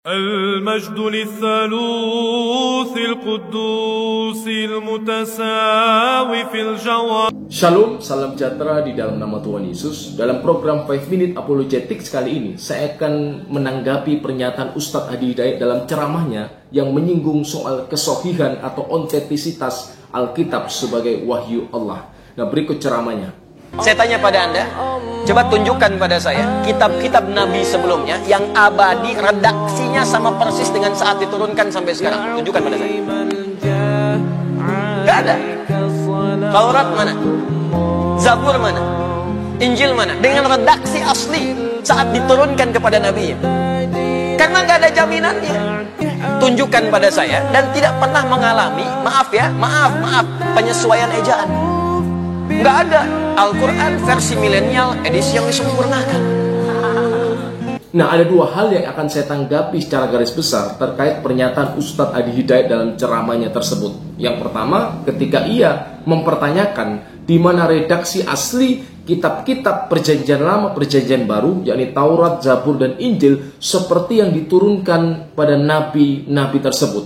المجد للثالوث القدوس المتساوي في الجوار. Shalom, salam sejahtera di dalam nama Tuhan Yesus. Dalam program 5 Minute Apologetics kali ini, saya akan menanggapi pernyataan Ustadz Adi Hidayat dalam ceramahnya yang menyinggung soal kesohihan atau ontetisitas Alkitab sebagai wahyu Allah. Nah, berikut ceramahnya. Saya tanya pada Anda, coba tunjukkan pada saya kitab-kitab Nabi sebelumnya yang abadi, redaksinya sama persis dengan saat diturunkan sampai sekarang. Tunjukkan pada saya. Gak ada. Taurat mana? Zabur mana? Injil mana? Dengan redaksi asli saat diturunkan kepada Nabi. Karena gak ada jaminannya. Tunjukkan pada saya dan tidak pernah mengalami, maaf, penyesuaian ejaan. Nggak ada Al-Quran versi milenial edisi yang disempurnakan. Nah, ada dua hal yang akan saya tanggapi secara garis besar terkait pernyataan Ustadz Adi Hidayat dalam ceramahnya tersebut. Yang pertama, ketika ia mempertanyakan di mana redaksi asli kitab-kitab perjanjian lama, perjanjian baru, yakni Taurat, Zabur, dan Injil seperti yang diturunkan pada nabi-nabi tersebut.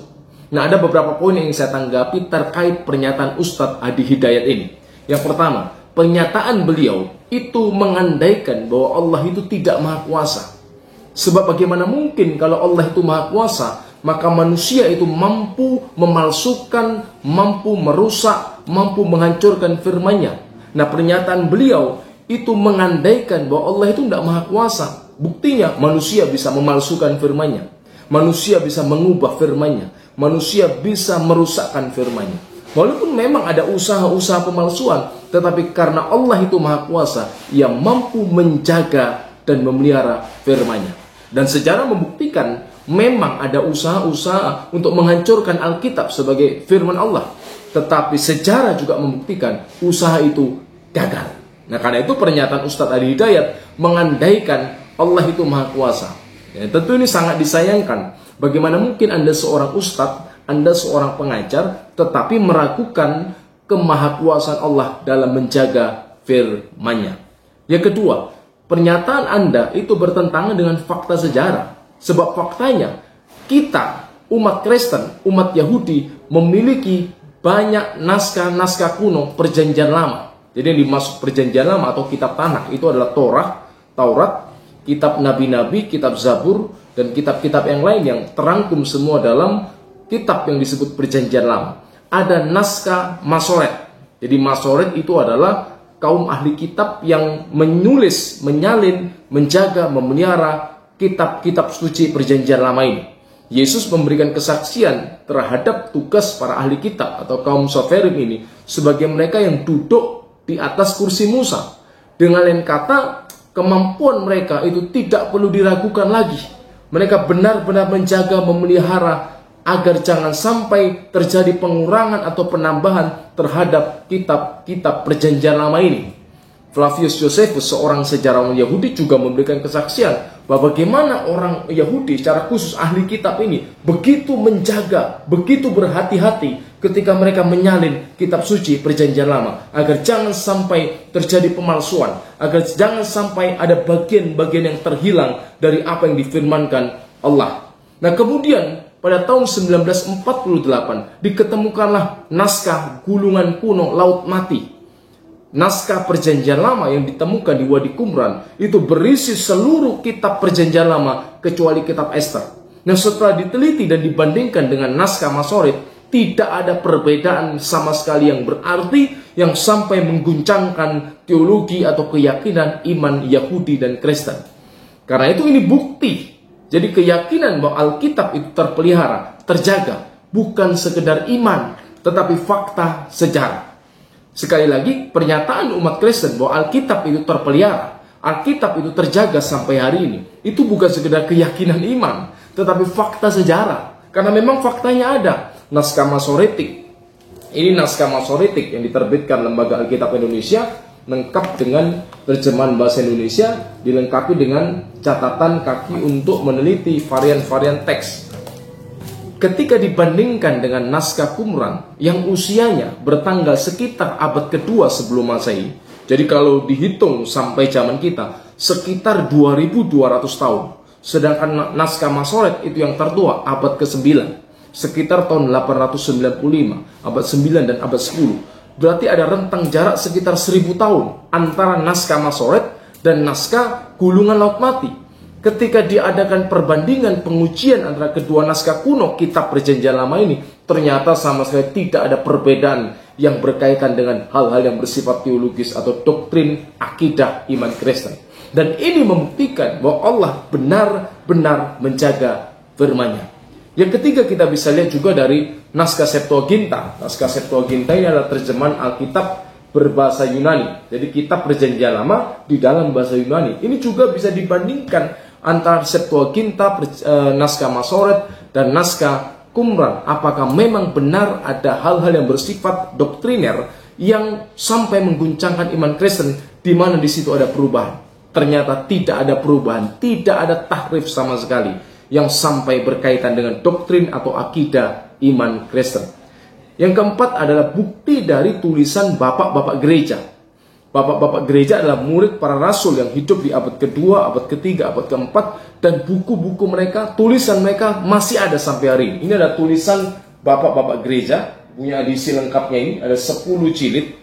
Nah, ada beberapa poin yang saya tanggapi terkait pernyataan Ustadz Adi Hidayat ini. Yang pertama, pernyataan beliau itu mengandaikan bahwa Allah itu tidak maha kuasa. Sebab bagaimana mungkin kalau Allah itu maha kuasa, maka manusia itu mampu memalsukan, mampu merusak, mampu menghancurkan firman-Nya. Nah, pernyataan beliau itu mengandaikan bahwa Allah itu tidak maha kuasa. Buktinya manusia bisa memalsukan firman-Nya. Manusia bisa mengubah firman-Nya. Manusia bisa merusakkan firman-Nya. Walaupun memang ada usaha-usaha pemalsuan, tetapi karena Allah itu maha kuasa, ia mampu menjaga dan memelihara firman-Nya. Dan sejarah membuktikan memang ada usaha-usaha untuk menghancurkan Alkitab sebagai firman Allah. Tetapi sejarah juga membuktikan usaha itu gagal. Nah, karena itu pernyataan Ustadz Adi Hidayat mengandaikan Allah itu maha kuasa. Ya, tentu ini sangat disayangkan. Bagaimana mungkin Anda seorang ustadz, Anda seorang pengajar, tetapi meragukan kemahakuasaan Allah dalam menjaga firman-Nya. Yang kedua, pernyataan Anda itu bertentangan dengan fakta sejarah. Sebab faktanya, kita, umat Kristen, umat Yahudi, memiliki banyak naskah-naskah kuno perjanjian lama. Jadi yang dimaksud perjanjian lama atau kitab Tanakh itu adalah Taurat, kitab Nabi-Nabi, kitab Zabur, dan kitab-kitab yang lain yang terangkum semua dalam kitab yang disebut perjanjian lama. Ada naskah Masoret. Jadi Masoret itu adalah kaum ahli kitab yang menulis, menyalin, menjaga, memelihara kitab-kitab suci perjanjian lama ini. Yesus memberikan kesaksian terhadap tugas para ahli kitab atau kaum soferim ini sebagai mereka yang duduk di atas kursi Musa. Dengan lain kata, kemampuan mereka itu tidak perlu diragukan lagi. Mereka benar-benar menjaga, memelihara agar jangan sampai terjadi pengurangan atau penambahan terhadap kitab-kitab perjanjian lama ini. Flavius Josephus, seorang sejarawan Yahudi, juga memberikan kesaksian bahwa bagaimana orang Yahudi, secara khusus ahli kitab ini, begitu menjaga, begitu berhati-hati ketika mereka menyalin kitab suci perjanjian lama, agar jangan sampai terjadi pemalsuan, agar jangan sampai ada bagian-bagian yang terhilang dari apa yang difirmankan Allah. Nah, kemudian pada tahun 1948 diketemukanlah naskah gulungan kuno Laut Mati. Naskah perjanjian lama yang ditemukan di Wadi Qumran itu berisi seluruh kitab perjanjian lama kecuali kitab Ester. Nah, setelah diteliti dan dibandingkan dengan naskah Masoret, tidak ada perbedaan sama sekali yang berarti yang sampai mengguncangkan teologi atau keyakinan iman Yahudi dan Kristen. Karena itu ini bukti. Jadi keyakinan bahwa Alkitab itu terpelihara, terjaga, bukan sekedar iman, tetapi fakta sejarah. Sekali lagi, pernyataan umat Kristen bahwa Alkitab itu terpelihara, Alkitab itu terjaga sampai hari ini, itu bukan sekedar keyakinan iman, tetapi fakta sejarah. Karena memang faktanya ada. Naskah Masoretik. Ini naskah Masoretik yang diterbitkan Lembaga Alkitab Indonesia, lengkap dengan terjemahan bahasa Indonesia, dilengkapi dengan catatan kaki untuk meneliti varian-varian teks. Ketika dibandingkan dengan naskah Qumran yang usianya bertanggal sekitar abad kedua sebelum Masehi, jadi kalau dihitung sampai zaman kita sekitar 2200 tahun. Sedangkan naskah Masoret itu yang tertua, abad ke-9, sekitar tahun 895, abad 9 dan abad 10. Berarti ada rentang jarak sekitar 1000 tahun antara naskah Masoret dan naskah Gulungan Laut Mati. Ketika diadakan perbandingan pengujian antara kedua naskah kuno kitab Perjanjian Lama ini, ternyata sama sekali tidak ada perbedaan yang berkaitan dengan hal-hal yang bersifat teologis atau doktrin akidah iman Kristen. Dan ini membuktikan bahwa Allah benar-benar menjaga firman-Nya. Yang ketiga, kita bisa lihat juga dari naskah Septuaginta. Naskah Septuaginta ini adalah terjemahan Alkitab berbahasa Yunani. Jadi kitab Perjanjian Lama di dalam bahasa Yunani. Ini juga bisa dibandingkan antara Septuaginta, naskah Masoret, dan naskah Qumran. Apakah memang benar ada hal-hal yang bersifat doktriner yang sampai mengguncangkan iman Kristen, di mana di situ ada perubahan? Ternyata tidak ada perubahan, tidak ada tahrif sama sekali yang sampai berkaitan dengan doktrin atau akidah iman Kristen. Yang keempat adalah bukti dari tulisan bapak-bapak gereja. Bapak-bapak gereja adalah murid para rasul yang hidup di abad kedua, abad ketiga, abad keempat, dan buku-buku mereka, tulisan mereka masih ada sampai hari ini. Ini adalah tulisan bapak-bapak gereja, punya edisi lengkapnya ini, ada 10 jilid.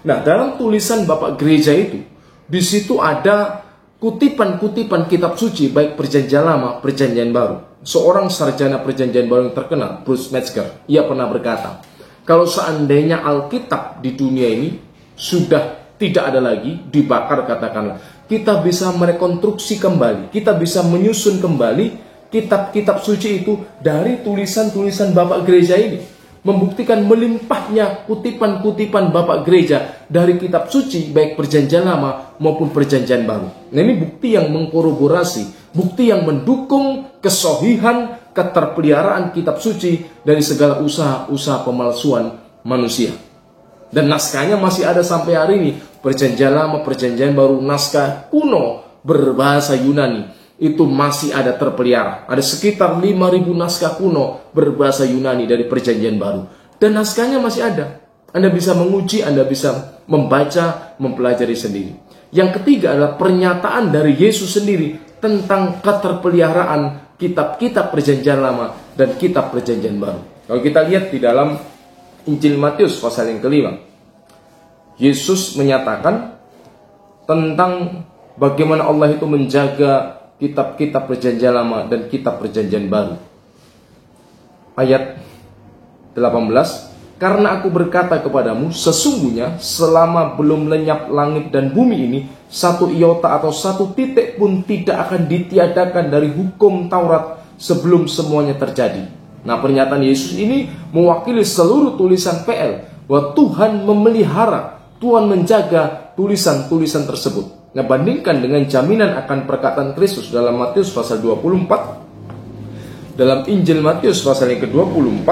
Nah, dalam tulisan bapak gereja itu, di situ ada kutipan-kutipan kitab suci, baik Perjanjian Lama, Perjanjian Baru. Seorang sarjana Perjanjian Baru yang terkenal, Bruce Metzger, ia pernah berkata, kalau seandainya Alkitab di dunia ini sudah tidak ada lagi, dibakar katakanlah, kita bisa merekonstruksi kembali, kita bisa menyusun kembali kitab-kitab suci itu dari tulisan-tulisan bapak gereja ini. Membuktikan melimpahnya kutipan-kutipan bapak gereja dari kitab suci, baik Perjanjian Lama maupun Perjanjian Baru. Nah, ini bukti yang mengkorroborasi, bukti yang mendukung kesohihan, keterpeliharaan kitab suci dari segala usaha-usaha pemalsuan manusia. Dan naskahnya masih ada sampai hari ini. Perjanjian Lama, Perjanjian Baru, naskah kuno berbahasa Yunani itu masih ada terpelihara. Ada sekitar 5.000 naskah kuno berbahasa Yunani dari Perjanjian Baru. Dan naskahnya masih ada. Anda bisa menguji, Anda bisa membaca, mempelajari sendiri. Yang ketiga adalah pernyataan dari Yesus sendiri tentang keterpeliharaan kitab-kitab Perjanjian Lama dan kitab Perjanjian Baru. Kalau kita lihat di dalam Injil Matius pasal yang kelima, Yesus menyatakan tentang bagaimana Allah itu menjaga kitab-kitab Perjanjian Lama dan kitab Perjanjian Baru. Ayat 18, karena aku berkata kepadamu, sesungguhnya selama belum lenyap langit dan bumi ini, satu iota atau satu titik pun tidak akan ditiadakan dari hukum Taurat sebelum semuanya terjadi. Nah, pernyataan Yesus ini mewakili seluruh tulisan PL, bahwa Tuhan memelihara, Tuhan menjaga tulisan-tulisan tersebut. Nah, bandingkan dengan jaminan akan perkataan Kristus dalam Matius pasal 24. Dalam Injil Matius pasal yang ke-24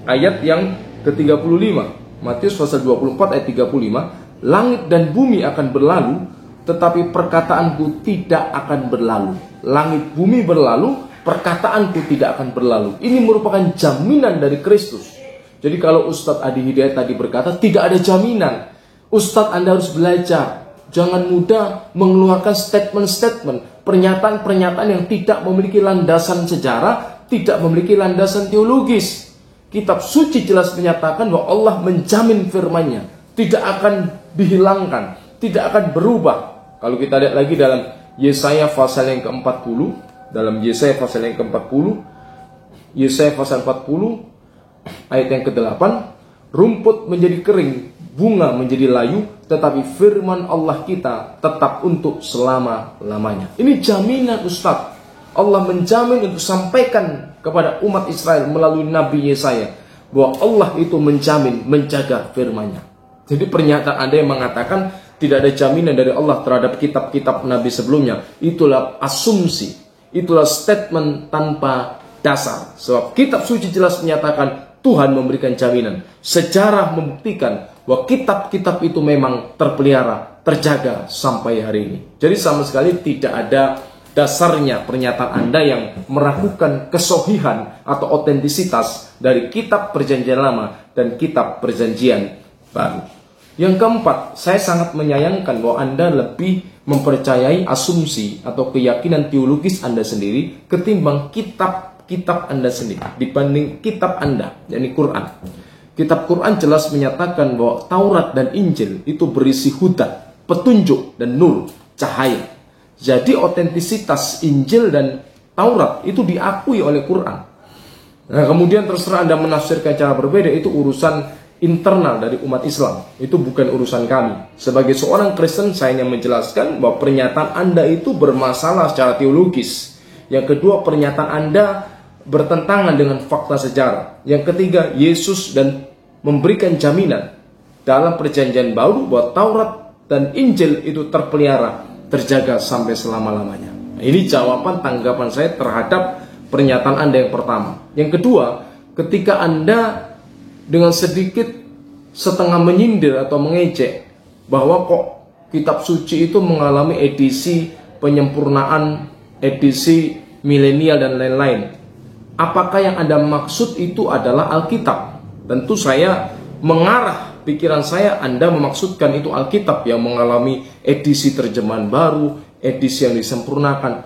ayat yang ke-35. Matius pasal 24 ayat 35, langit dan bumi akan berlalu, tetapi perkataanku tidak akan berlalu. Langit bumi berlalu, perkataanku tidak akan berlalu. Ini merupakan jaminan dari Kristus. Jadi kalau Ustadz Adi Hidayat tadi berkata tidak ada jaminan, Ustadz, Anda harus belajar. Jangan mudah mengeluarkan statement-statement, pernyataan-pernyataan yang tidak memiliki landasan sejarah, tidak memiliki landasan teologis. Kitab suci jelas menyatakan bahwa Allah menjamin firman-Nya tidak akan dihilangkan, tidak akan berubah. Kalau kita lihat lagi dalam Yesaya pasal yang ke-40, dalam Yesaya pasal yang ke-40, Yesaya pasal 40 ayat yang ke-8, rumput menjadi kering, bunga menjadi layu, tetapi firman Allah kita tetap untuk selama-lamanya. Ini jaminan Ustadz. Allah menjamin untuk sampaikan kepada umat Israel melalui Nabi Yesaya bahwa Allah itu menjamin menjaga firman-Nya. Jadi pernyataan Anda yang mengatakan tidak ada jaminan dari Allah terhadap kitab-kitab Nabi sebelumnya, itulah asumsi, itulah statement tanpa dasar. Sebab kitab suci jelas menyatakan Tuhan memberikan jaminan. Sejarah membuktikan bahwa kitab-kitab itu memang terpelihara, terjaga sampai hari ini. Jadi sama sekali tidak ada dasarnya pernyataan Anda yang meragukan kesohihan atau otentisitas dari kitab Perjanjian Lama dan kitab Perjanjian Baru. Yang keempat, saya sangat menyayangkan bahwa Anda lebih mempercayai asumsi atau keyakinan teologis Anda sendiri ketimbang kitab Anda sendiri, dibanding kitab Anda, yakni Quran. Kitab Quran jelas menyatakan bahwa Taurat dan Injil itu berisi huda, petunjuk, dan nur, cahaya. Jadi otentisitas Injil dan Taurat itu diakui oleh Quran. Nah, kemudian terserah Anda menafsirkan cara berbeda, itu urusan internal dari umat Islam. Itu bukan urusan kami. Sebagai seorang Kristen, saya hanya menjelaskan bahwa pernyataan Anda itu bermasalah secara teologis. Yang kedua, pernyataan Anda bertentangan dengan fakta sejarah. Yang ketiga, Yesus dan memberikan jaminan dalam perjanjian baru bahwa Taurat dan Injil itu terpelihara, terjaga sampai selama-lamanya. Nah, ini jawaban tanggapan saya terhadap pernyataan Anda yang pertama. Yang kedua, ketika Anda dengan sedikit setengah menyindir atau mengejek bahwa kok kitab suci itu mengalami edisi penyempurnaan, edisi milenial dan lain-lain. Apakah yang Anda maksud itu adalah Alkitab? Tentu saya mengarah pikiran saya Anda memaksudkan itu Alkitab yang mengalami edisi terjemahan baru, edisi yang disempurnakan.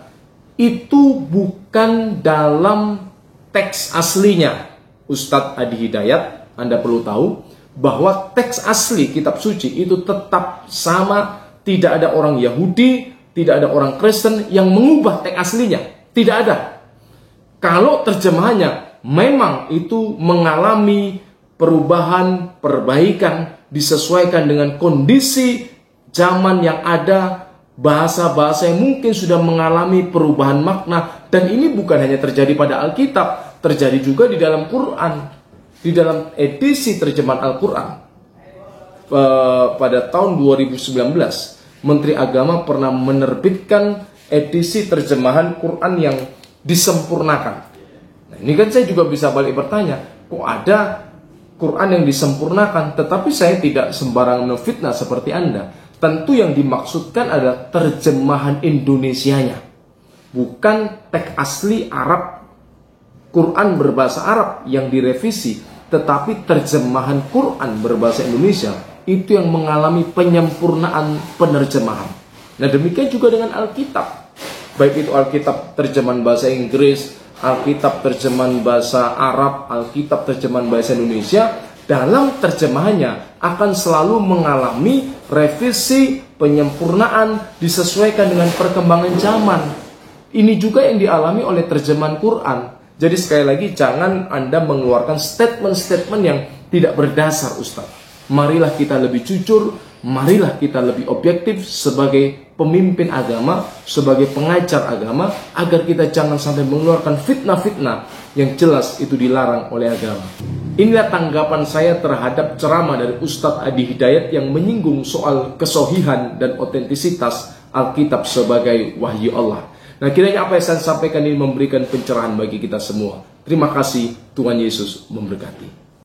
Itu bukan dalam teks aslinya. Ustadz Adi Hidayat, Anda perlu tahu bahwa teks asli kitab suci itu tetap sama. Tidak ada orang Yahudi, tidak ada orang Kristen yang mengubah teks aslinya. Tidak ada. Kalau terjemahannya memang itu mengalami perubahan, perbaikan, disesuaikan dengan kondisi zaman yang ada, bahasa-bahasa yang mungkin sudah mengalami perubahan makna. Dan ini bukan hanya terjadi pada Alkitab, terjadi juga di dalam Quran. Di dalam edisi terjemahan Al-Quran pada tahun 2019, Menteri Agama pernah menerbitkan edisi terjemahan Quran yang disempurnakan. Nah, ini kan saya juga bisa balik bertanya, kok ada Quran yang disempurnakan, tetapi saya tidak sembarangan memfitnah seperti Anda. Tentu yang dimaksudkan adalah terjemahan Indonesianya, bukan teks asli Arab, Quran berbahasa Arab yang direvisi, tetapi terjemahan Quran berbahasa Indonesia itu yang mengalami penyempurnaan penerjemahan. Nah, demikian juga dengan Alkitab. Baik itu Alkitab terjemahan bahasa Inggris, Alkitab terjemahan bahasa Arab, Alkitab terjemahan bahasa Indonesia, dalam terjemahannya akan selalu mengalami revisi, penyempurnaan, disesuaikan dengan perkembangan zaman. Ini juga yang dialami oleh terjemahan Quran. Jadi sekali lagi, jangan Anda mengeluarkan statement-statement yang tidak berdasar, Ustaz. Marilah kita lebih jujur, marilah kita lebih objektif sebagai pemimpin agama, sebagai pengajar agama, agar kita jangan sampai mengeluarkan fitnah-fitnah yang jelas itu dilarang oleh agama. Inilah tanggapan saya terhadap ceramah dari Ustadz Adi Hidayat yang menyinggung soal kesohihan dan otentisitas Alkitab sebagai wahyu Allah. Nah, kiranya apa yang saya sampaikan ini memberikan pencerahan bagi kita semua. Terima kasih, Tuhan Yesus memberkati.